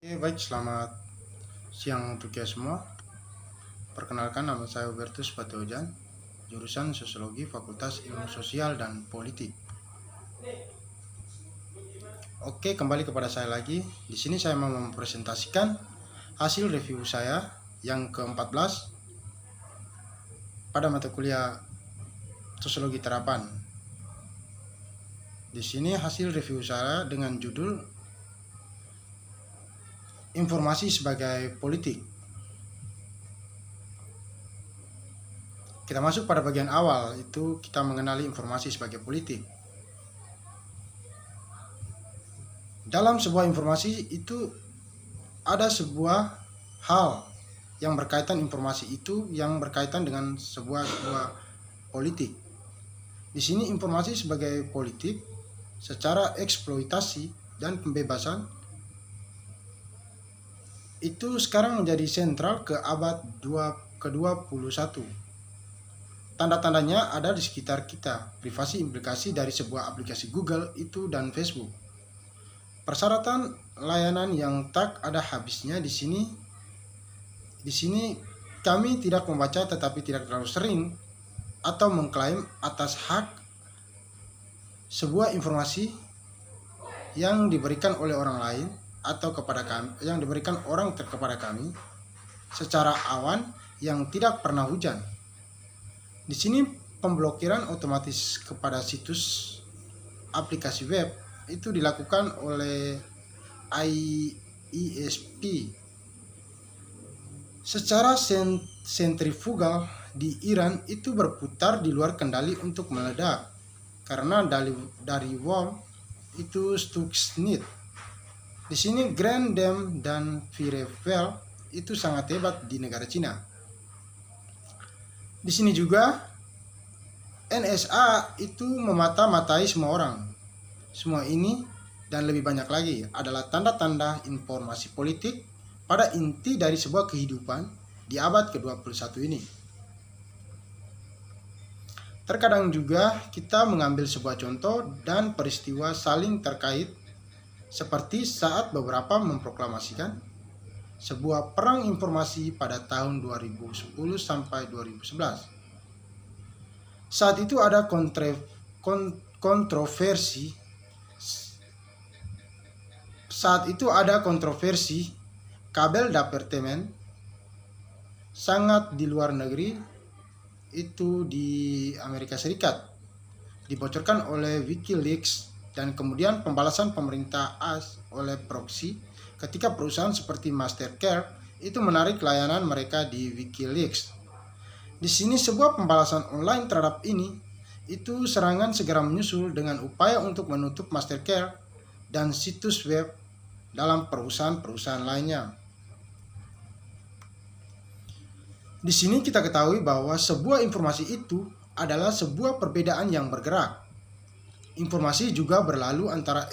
Oke, baik, selamat siang untuk ya semua. Perkenalkan, nama saya Hubertus Patojan, jurusan Sosiologi Fakultas Ilmu Sosial dan Politik. Oke, kembali kepada saya lagi. Di sini saya mau mempresentasikan hasil review saya yang ke-14 pada mata kuliah Sosiologi Terapan. Di sini hasil review saya dengan judul Informasi sebagai Politik. Kita masuk pada bagian awal, itu kita mengenali informasi sebagai politik. Dalam sebuah informasi itu ada sebuah hal yang berkaitan, informasi itu yang berkaitan dengan sebuah politik. Di sini informasi sebagai politik secara eksploitasi dan pembebasan itu sekarang menjadi sentral ke abad ke-21. Tanda-tandanya ada di sekitar kita. Privasi implikasi dari sebuah aplikasi Google itu dan Facebook. Persyaratan layanan yang tak ada habisnya di sini. Di sini kami tidak membaca tetapi tidak terlalu sering atau mengklaim atas hak sebuah informasi yang diberikan oleh orang lain atau kepada kami, yang diberikan orang kepada kami secara awan yang tidak pernah hujan. Di sini pemblokiran otomatis kepada situs aplikasi web itu dilakukan oleh ISP secara sentrifugal di Iran itu berputar di luar kendali untuk meledak karena dari worm itu Stuxnet. Di sini Grand Dam dan Firewall itu sangat hebat di negara Cina. Di sini juga NSA itu memata-matai semua orang. Semua ini dan lebih banyak lagi adalah tanda-tanda informasi politik pada inti dari sebuah kehidupan di abad ke-21 ini. Terkadang juga kita mengambil sebuah contoh dan peristiwa saling terkait, seperti saat beberapa memproklamasikan sebuah perang informasi pada tahun 2010 sampai 2011. Saat itu ada kontroversi. Saat itu ada kontroversi kabel dapertemen sangat di luar negeri itu di Amerika Serikat dibocorkan oleh WikiLeaks dan kemudian pembalasan pemerintah AS oleh proxy ketika perusahaan seperti Mastercard itu menarik layanan mereka di WikiLeaks. Di sini sebuah pembalasan online terhadap ini itu serangan segera menyusul dengan upaya untuk menutup Mastercard dan situs web dalam perusahaan-perusahaan lainnya. Di sini kita ketahui bahwa sebuah informasi itu adalah sebuah perbedaan yang bergerak. Informasi juga berlalu antara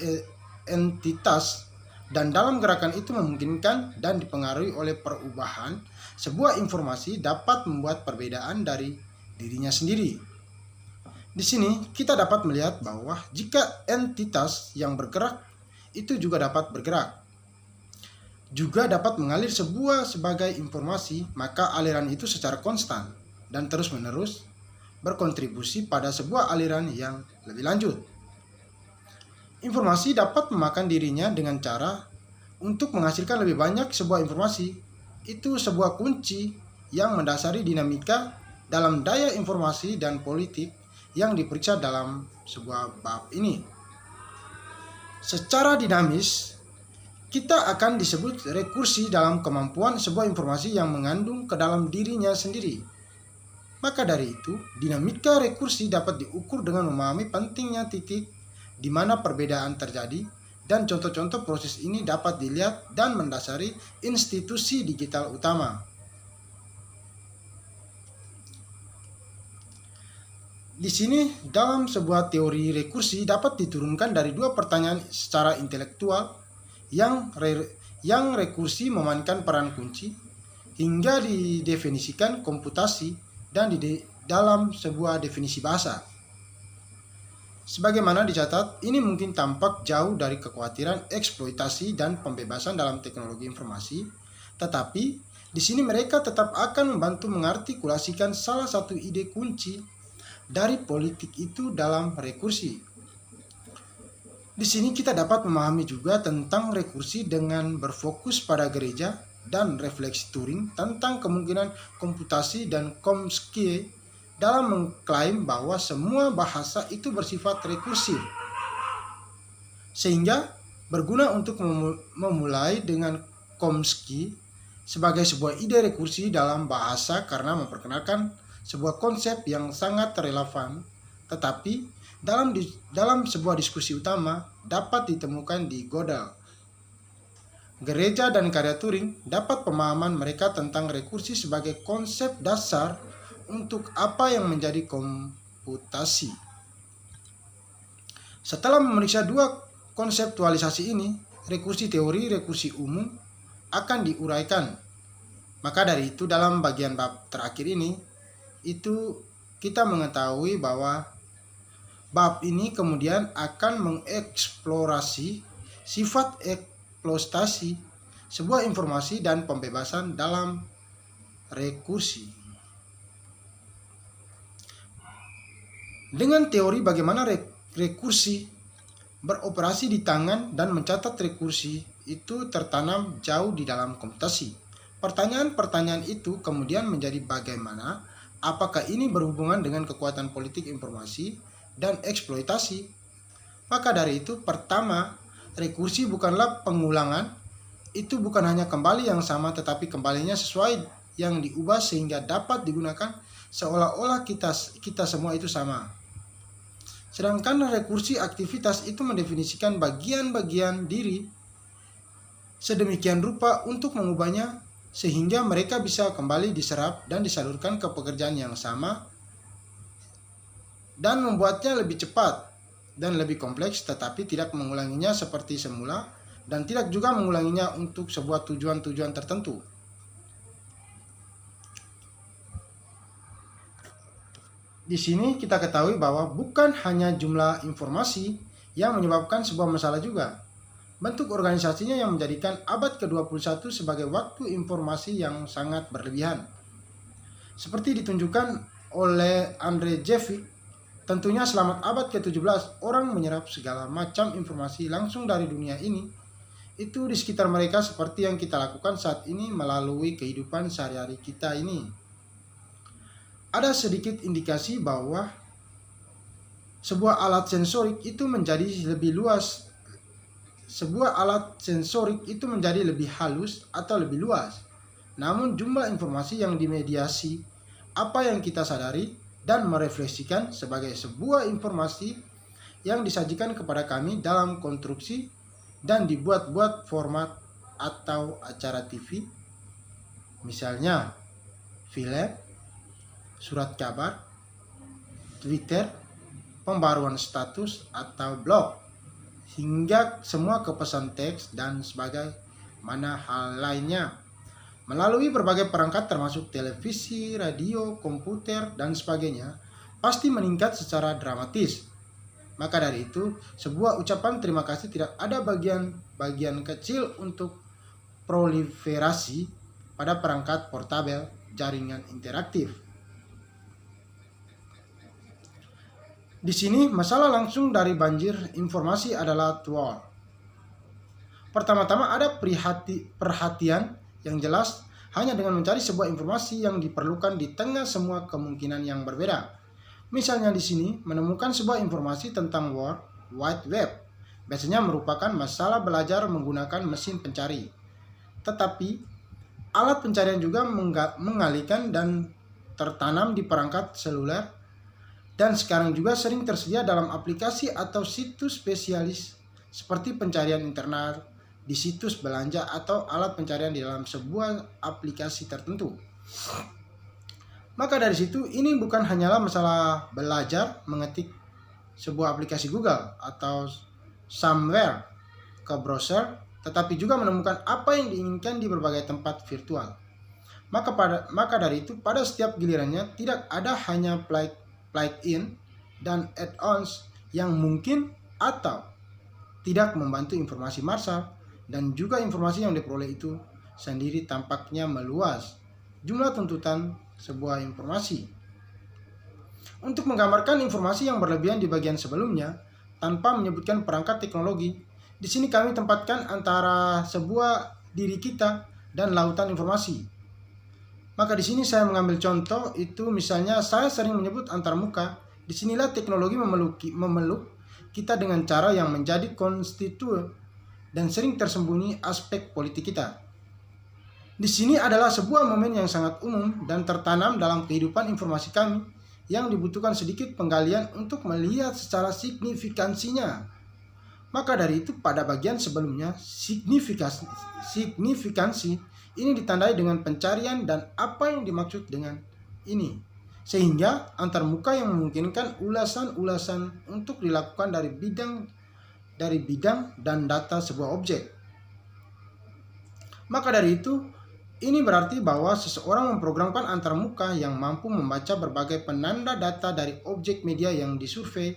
entitas dan dalam gerakan itu memungkinkan dan dipengaruhi oleh perubahan. Sebuah informasi dapat membuat perbedaan dari dirinya sendiri. Di sini kita dapat melihat bahwa jika entitas yang bergerak itu juga dapat bergerak, juga dapat mengalir sebagai informasi, maka aliran itu secara konstan dan terus-menerus berkontribusi pada sebuah aliran yang lebih lanjut. Informasi dapat memakan dirinya dengan cara untuk menghasilkan lebih banyak sebuah informasi. Itu sebuah kunci yang mendasari dinamika dalam daya informasi dan politik yang diperiksa dalam sebuah bab ini. Secara dinamis, kita akan disebut rekursi dalam kemampuan sebuah informasi yang mengandung ke dalam dirinya sendiri. Maka dari itu, dinamika rekursi dapat diukur dengan memahami pentingnya titik di mana perbedaan terjadi, dan contoh-contoh proses ini dapat dilihat dan mendasari institusi digital utama. Di sini, dalam sebuah teori rekursi dapat diturunkan dari dua pertanyaan secara intelektual yang rekursi memainkan peran kunci hingga didefinisikan komputasi dan dalam sebuah definisi bahasa. Sebagaimana dicatat, ini mungkin tampak jauh dari kekhawatiran eksploitasi dan pembebasan dalam teknologi informasi, tetapi di sini mereka tetap akan membantu mengartikulasikan salah satu ide kunci dari politik itu dalam rekursi. Di sini kita dapat memahami juga tentang rekursi dengan berfokus pada gereja dan refleksi Turing tentang kemungkinan komputasi dan Chomsky dalam mengklaim bahwa semua bahasa itu bersifat rekursif, sehingga berguna untuk memulai dengan Chomsky sebagai sebuah ide rekursi dalam bahasa karena memperkenalkan sebuah konsep yang sangat relevan, tetapi dalam sebuah diskusi utama dapat ditemukan di Gödel. Gereja dan karya Turing dapat pemahaman mereka tentang rekursi sebagai konsep dasar untuk apa yang menjadi komputasi. Setelah memeriksa dua konseptualisasi ini, rekursi teori, rekursi umum akan diuraikan. Maka dari itu dalam bagian bab terakhir ini, itu kita mengetahui bahwa bab ini kemudian akan mengeksplorasi sifat eksploitasi sebuah informasi dan pembebasan dalam rekursi. Dengan teori bagaimana rekursi beroperasi di tangan dan mencatat rekursi itu tertanam jauh di dalam komputasi. Pertanyaan-pertanyaan itu kemudian menjadi bagaimana, apakah ini berhubungan dengan kekuatan politik informasi dan eksploitasi? Maka dari itu, pertama, rekursi bukanlah pengulangan, itu bukan hanya kembali yang sama tetapi kembalinya sesuai yang diubah sehingga dapat digunakan seolah-olah kita semua itu sama. Sedangkan rekursi aktivitas itu mendefinisikan bagian-bagian diri sedemikian rupa untuk mengubahnya sehingga mereka bisa kembali diserap dan disalurkan ke pekerjaan yang sama dan membuatnya lebih cepat dan lebih kompleks, tetapi tidak mengulanginya seperti semula dan tidak juga mengulanginya untuk sebuah tujuan-tujuan tertentu. Di sini kita ketahui bahwa bukan hanya jumlah informasi yang menyebabkan sebuah masalah juga. Bentuk organisasinya yang menjadikan abad ke-21 sebagai waktu informasi yang sangat berlebihan. Seperti ditunjukkan oleh Andre Jeffy, tentunya selama abad ke-17 orang menyerap segala macam informasi langsung dari dunia ini. Itu di sekitar mereka seperti yang kita lakukan saat ini melalui kehidupan sehari-hari kita ini. Ada sedikit indikasi bahwa sebuah alat sensorik itu menjadi lebih luas. Sebuah alat sensorik itu menjadi lebih halus atau lebih luas. Namun jumlah informasi yang dimediasi apa yang kita sadari dan merefleksikan sebagai sebuah informasi yang disajikan kepada kami dalam konstruksi dan dibuat-buat format atau acara TV, misalnya film, surat kabar, Twitter, pembaruan status atau blog, hingga semua ke pesan teks dan sebagaimana hal lainnya. Melalui berbagai perangkat termasuk televisi, radio, komputer, dan sebagainya, pasti meningkat secara dramatis. Maka dari itu, sebuah ucapan terima kasih tidak ada bagian kecil untuk proliferasi pada perangkat portabel jaringan interaktif. Di sini masalah langsung dari banjir informasi adalah Twitter. Pertama-tama ada perhatian yang jelas hanya dengan mencari sebuah informasi yang diperlukan di tengah semua kemungkinan yang berbeda. Misalnya di sini menemukan sebuah informasi tentang World Wide Web biasanya merupakan masalah belajar menggunakan mesin pencari. Tetapi alat pencarian juga mengalihkan dan tertanam di perangkat seluler dan sekarang juga sering tersedia dalam aplikasi atau situs spesialis seperti pencarian internal di situs belanja atau alat pencarian di dalam sebuah aplikasi tertentu. Maka dari situ ini bukan hanyalah masalah belajar mengetik sebuah aplikasi Google atau somewhere ke browser, tetapi juga menemukan apa yang diinginkan di berbagai tempat virtual. Maka dari itu pada setiap gilirannya tidak ada hanya plug-in dan add-ons yang mungkin atau tidak membantu informasi massal, dan juga informasi yang diperoleh itu sendiri tampaknya meluas jumlah tuntutan sebuah informasi. Untuk menggambarkan informasi yang berlebihan di bagian sebelumnya, tanpa menyebutkan perangkat teknologi, di sini kami tempatkan antara sebuah diri kita dan lautan informasi. Maka di sini saya mengambil contoh itu, misalnya saya sering menyebut antarmuka. Disinilah teknologi memeluk kita dengan cara yang menjadi konstituen dan sering tersembunyi aspek politik kita. Di sini adalah sebuah momen yang sangat umum dan tertanam dalam kehidupan informasi kami yang dibutuhkan sedikit penggalian untuk melihat secara signifikansinya. Maka dari itu pada bagian sebelumnya, signifikansi ini ditandai dengan pencarian dan apa yang dimaksud dengan ini. Sehingga antarmuka yang memungkinkan ulasan-ulasan untuk dilakukan dari bidang dan data sebuah objek. Maka dari itu, ini berarti bahwa seseorang memprogramkan antarmuka yang mampu membaca berbagai penanda data dari objek media yang disurvei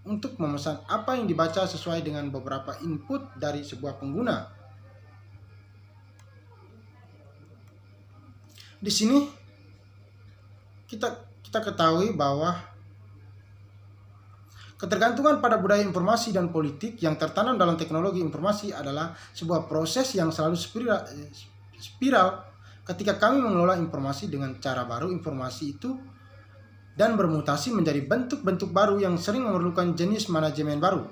untuk memesan apa yang dibaca sesuai dengan beberapa input dari sebuah pengguna. Di sini kita ketahui bahwa ketergantungan pada budaya informasi dan politik yang tertanam dalam teknologi informasi adalah sebuah proses yang selalu spiral ketika kami mengelola informasi dengan cara baru. Informasi itu dan bermutasi menjadi bentuk-bentuk baru yang sering memerlukan jenis manajemen baru.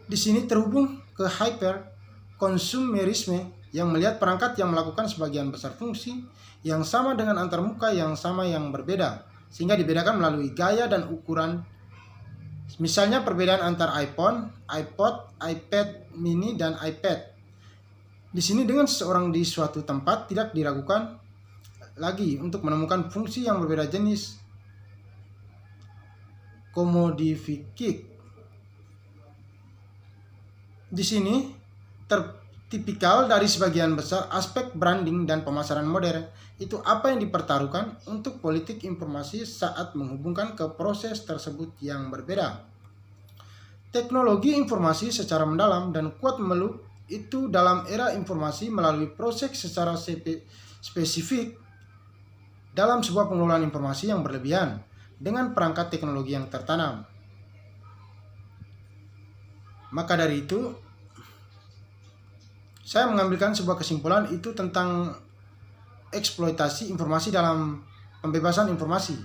Di sini terhubung ke hyper konsumerisme yang melihat perangkat yang melakukan sebagian besar fungsi yang sama dengan antarmuka yang sama yang berbeda, sehingga dibedakan melalui gaya dan ukuran. Misalnya perbedaan antara iPhone, iPod, iPad mini, dan iPad. Di sini dengan seseorang di suatu tempat tidak diragukan lagi untuk menemukan fungsi yang berbeda jenis komodifikik. Di sini tipikal dari sebagian besar aspek branding dan pemasaran modern itu apa yang dipertaruhkan untuk politik informasi saat menghubungkan ke proses tersebut yang berbeda. Teknologi informasi secara mendalam dan kuat memeluk itu dalam era informasi melalui proses secara spesifik dalam sebuah pengelolaan informasi yang berlebihan dengan perangkat teknologi yang tertanam. Maka dari itu, saya mengambilkan sebuah kesimpulan itu tentang eksploitasi informasi dalam pembebasan informasi.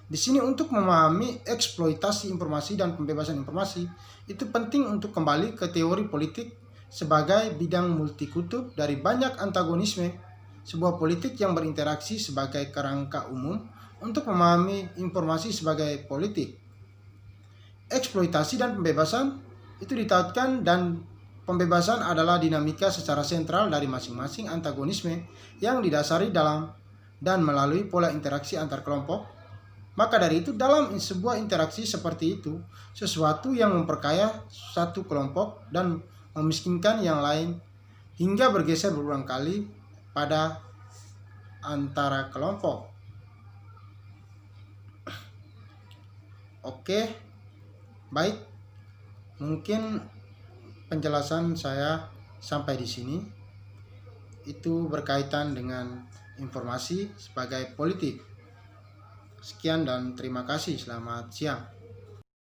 Di sini untuk memahami eksploitasi informasi dan pembebasan informasi itu penting untuk kembali ke teori politik sebagai bidang multikutub dari banyak antagonisme sebuah politik yang berinteraksi sebagai kerangka umum untuk memahami informasi sebagai politik. Eksploitasi dan pembebasan itu ditautkan dan pembebasan adalah dinamika secara sentral dari masing-masing antagonisme yang didasari dalam dan melalui pola interaksi antar kelompok. Maka dari itu dalam sebuah interaksi seperti itu, sesuatu yang memperkaya satu kelompok dan memiskinkan yang lain hingga bergeser berulang kali pada antara kelompok. Oke, baik. Mungkin penjelasan saya sampai di sini. Itu berkaitan dengan informasi sebagai politik. Sekian dan terima kasih. Selamat siang.